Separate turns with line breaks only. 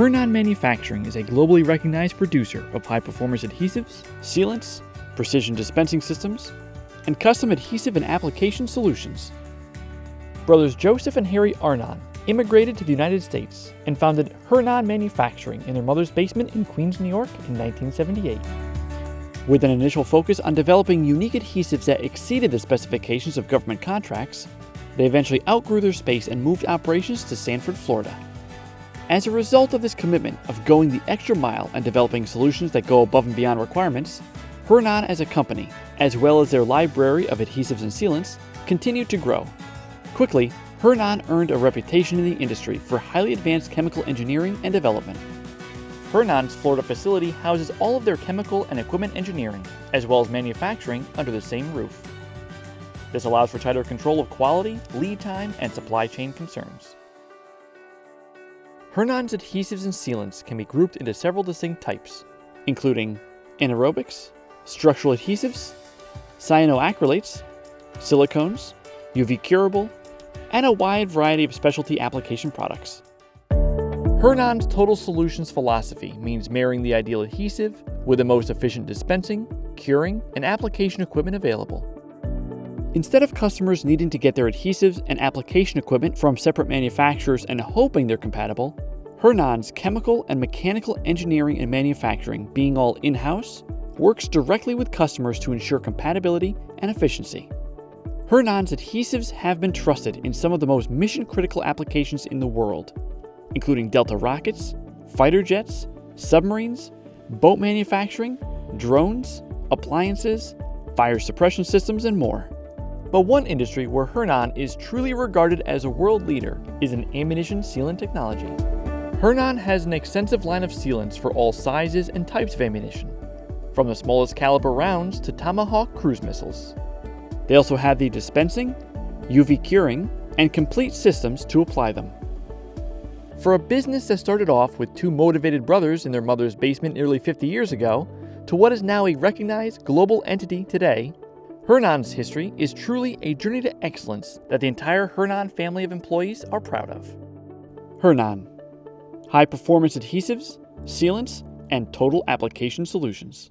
Hernon Manufacturing is a globally recognized producer of high-performance adhesives, sealants, precision dispensing systems, and custom adhesive and application solutions. Brothers Joseph and Harry Hernon immigrated to the United States and founded Hernon Manufacturing in their mother's basement in Queens, New York in 1978. With an initial focus on developing unique adhesives that exceeded the specifications of government contracts, they eventually outgrew their space and moved operations to Sanford, Florida. As a result of this commitment of going the extra mile and developing solutions that go above and beyond requirements, Hernon as a company, as well as their library of adhesives and sealants, continued to grow. Quickly, Hernon earned a reputation in the industry for highly advanced chemical engineering and development. Hernon's Florida facility houses all of their chemical and equipment engineering, as well as manufacturing, under the same roof. This allows for tighter control of quality, lead time, and supply chain concerns. Hernon's adhesives and sealants can be grouped into several distinct types, including anaerobics, structural adhesives, cyanoacrylates, silicones, UV curable, and a wide variety of specialty application products. Hernon's total solutions philosophy means marrying the ideal adhesive with the most efficient dispensing, curing, and application equipment available. Instead of customers needing to get their adhesives and application equipment from separate manufacturers and hoping they're compatible, Hernon's chemical and mechanical engineering and manufacturing, being all in-house, works directly with customers to ensure compatibility and efficiency. Hernon's adhesives have been trusted in some of the most mission-critical applications in the world, including Delta rockets, fighter jets, submarines, boat manufacturing, drones, appliances, fire suppression systems, and more. But one industry where Hernon is truly regarded as a world leader is in ammunition sealant technology. Hernon has an extensive line of sealants for all sizes and types of ammunition, from the smallest caliber rounds to Tomahawk cruise missiles. They also have the dispensing, UV curing, and complete systems to apply them. For a business that started off with two motivated brothers in their mother's basement nearly 50 years ago, to what is now a recognized global entity today, Hernon's history is truly a journey to excellence that the entire Hernon family of employees are proud of. Hernon: high-performance adhesives, sealants, and total application solutions.